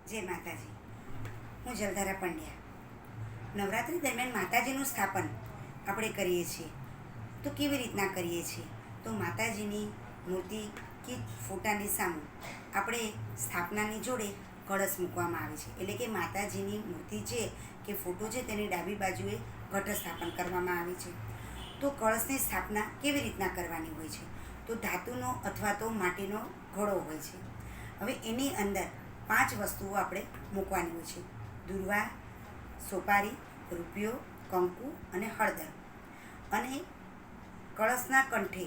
જય માતાજી. હું જલધારા પંડ્યા. નવરાત્રિ દરમિયાન માતાજીનું સ્થાપન આપણે કરીએ છીએ. તો કેવી રીતના કરીએ છીએ? તો માતાજીની મૂર્તિ કે ફોટાની સામે આપણે સ્થાપનાની જોડે કળશ મૂકવામાં આવે છે. એટલે કે માતાજીની મૂર્તિ છે કે ફોટો છે તેની ડાબી બાજુએ ઘટ સ્થાપન કરવામાં આવે છે. તો કળશની સ્થાપના કેવી રીતના કરવાની હોય છે? તો ધાતુનો અથવા તો માટીનો ઘડો હોય છે. હવે એની અંદર 5 વસ્તુઓ આપણે મૂકવાની હોય છે: દુર્વા, સોપારી, રૂપિયો, કંકુ અને હળદર. અને કળશના કંઠે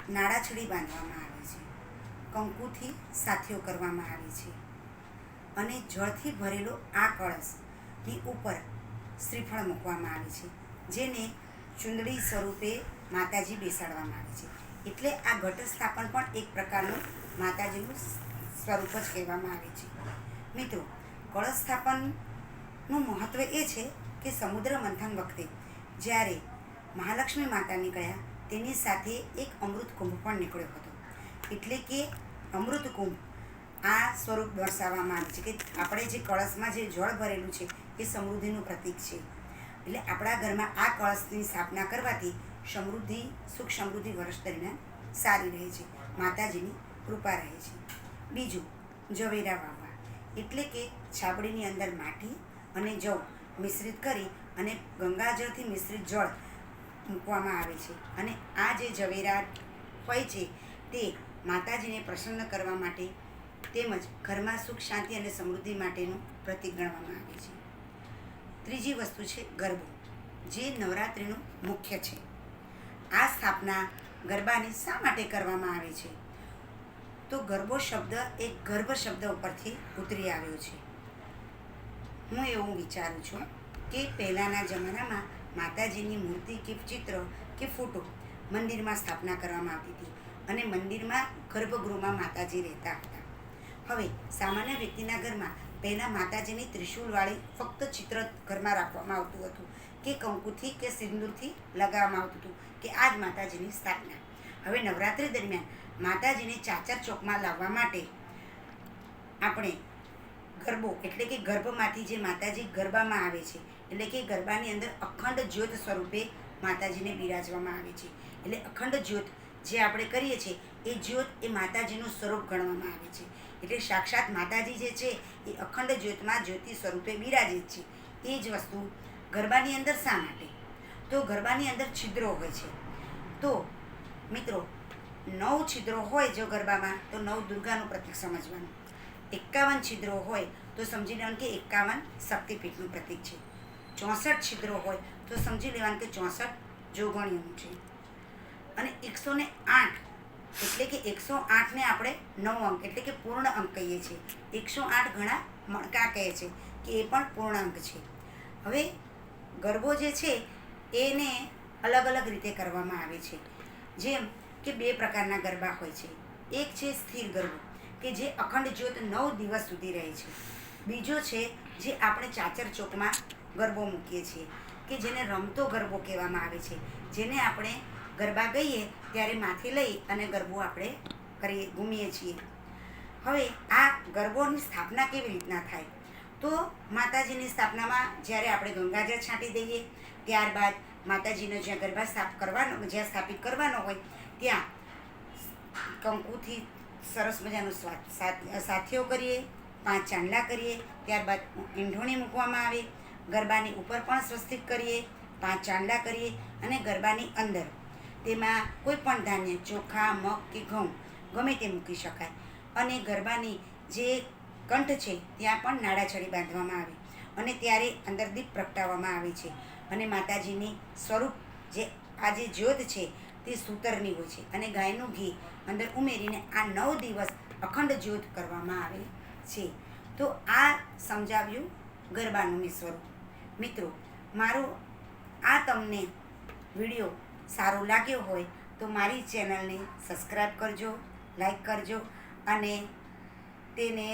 નાળાછડી બાંધવામાં આવે છે. કંકુથી સાથીઓ કરવામાં આવે છે. અને જળથી ભરેલો આ કળશની ઉપર શ્રીફળ મૂકવામાં આવે છે, જેને ચુંદડી સ્વરૂપે માતાજી બેસાડવામાં આવે છે. એટલે આ ઘટ સ્થાપન પણ એક પ્રકારનું માતાજીનું સ્વરૂપ જ કહેવામાં આવે છે. મિત્રો, કળશ સ્થાપનનું મહત્ત્વ એ છે કે સમુદ્ર મંથન વખતે જ્યારે મહાલક્ષ્મી માતા નીકળ્યા તેની સાથે એક અમૃત કુંભ પણ નીકળ્યો હતો. એટલે કે અમૃત કુંભ આ સ્વરૂપ દર્શાવવામાં આવે છે કે આપણે જે કળશમાં જે જળ ભરેલું છે એ સમૃદ્ધિનું પ્રતીક છે. એટલે આપણા ઘરમાં આ કળશની સ્થાપના કરવાથી સમૃદ્ધિ, સુખ સમૃદ્ધિ વર્ષ દરમિયાન સારી રહે છે, માતાજીની કૃપા રહે છે. બીજું, ઝવેરા વાવવા. એટલે કે છાબડીની અંદર માટી અને જવ મિશ્રિત કરી અને ગંગાજળથી મિશ્રિત જળ મૂકવામાં આવે છે. અને આ જે ઝવેરા હોય છે તે માતાજીને પ્રસન્ન કરવા માટે તેમજ ઘરમાં સુખ શાંતિ અને સમૃદ્ધિ માટેનું પ્રતીક ગણવામાં આવે છે. ત્રીજી વસ્તુ છે ગરબો, જે નવરાત્રિનું મુખ્ય છે. આ સ્થાપના ગરબાની શા માટે કરવામાં આવે છે? તો ગરબો શબ્દ એક ગર્ભ શબ્દ ઉપરથી ઉતરી આવ્યો છે. હું એવું વિચારું છું કે પહેલાંના જમાનામાં માતાજીની મૂર્તિ કે ચિત્ર કે ફોટો મંદિરમાં સ્થાપના કરવામાં આવતી હતી અને મંદિરમાં ગર્ભગૃહમાં માતાજી રહેતા હતા. હવે સામાન્ય વ્યક્તિના ઘરમાં પહેલાં માતાજીની ત્રિશૂલવાળી ફક્ત ચિત્ર ઘરમાં રાખવામાં આવતું હતું કે કંકુથી કે સિંદૂરથી લગાવવામાં આવતું હતું કે આ જ માતાજીની સ્થાપના. હવે નવરાત્રિ દરમિયાન માતાજીને ચાચર ચોકમાં લાવવા માટે આપણે ગરબો એટલે કે ગર્ભમાંથી જે માતાજી ગરબામાં આવે છે, એટલે કે ગરબાની અંદર અખંડ જ્યોત સ્વરૂપે માતાજીને બિરાજવામાં આવે છે. એટલે અખંડ જ્યોત જે આપણે કરીએ છીએ એ જ્યોત એ માતાજીનું સ્વરૂપ ગણવામાં આવે છે. એટલે સાક્ષાત માતાજી જે છે એ અખંડ જ્યોતમાં જ્યોતિ સ્વરૂપે બિરાજે છે. એ જ વસ્તુ ગરબાની અંદર શા માટે? તો ગરબાની અંદર છિદ્રો હોય છે. તો મિત્રો, 9 છિદ્રો હોય જો ગરબામાં તો 9 દુર્ગાનું પ્રતીક સમજવાનું. 51 છિદ્રો હોય તો સમજી લેવાનું કે 51 શક્તિપીઠનું પ્રતીક છે. 64 છિદ્રો હોય તો સમજી લેવાનું કે 64 જોગણીઓનું છે. અને 108 એટલે કે 108ને આપણે 9 અંક એટલે કે પૂર્ણ અંક કહીએ છીએ. 108 ઘણા મણકા કહે છે કે એ પણ પૂર્ણ અંક છે. હવે ગરબો જે છે એને અલગ અલગ રીતે કરવામાં આવે છે. જેમ કે 2 પ્રકારના ગરબા હોય છે. એક છે સ્થિર ગરબો કે જે અખંડ જ્યોત 9 દિવસ સુધી રહે છે. બીજો છે જે આપણે ચાચર ચોકમાં ગરબો મૂકીએ છીએ કે જેને રમતો ગરબો કહેવામાં આવે છે. જેને આપણે ગરબા ગઈએ ત્યારે માથે લઈ અને ગરબો આપણે કરીએ, ઘૂમીએ છીએ. હવે આ ગરબોની સ્થાપના કેવી રીતના થાય? તો માતાજીની સ્થાપનામાં જ્યારે આપણે ગંગાજળ છાંટી દઈએ ત્યારબાદ માતાજીનો જ્યાં ગરબા જ્યાં સ્થાપિત કરવાનો હોય ત્યાં કંકુથી સરસ મજાનું સાથીઓ કરીએ, 5 ચાંદલા કરીએ, ત્યારબાદ ઈંઢોણી મૂકવામાં આવે. ગરબાની ઉપર પણ સ્વસ્તિક કરીએ, 5 ચાંદલા કરીએ અને ગરબાની અંદર તેમાં કોઈ પણ ધાન્ય, ચોખા, મગ કે ઘઉં ગમે તે મૂકી શકાય. અને ગરબાની જે કંઠ છે ત્યાં પણ નાળાછડી બાંધવામાં આવે અને ત્યારે અંદર દીપ પ્રગટાવવામાં આવે છે. અને માતાજીની સ્વરૂપ જે આ જે જ્યોત છે તે સૂતરની હોય છે અને ગાયનું ઘી અંદર ઉમેરીને આ 9 દિવસ અખંડ જ્યોત કરવામાં આવે છે. તો આ સમજાવ્યું ગરબાનું સ્વરૂપ. મિત્રો, મારો આ તમને વિડીયો સારો લાગ્યો હોય તો મારી ચેનલને સબસ્ક્રાઈબ કરજો, લાઈક કરજો અને તેને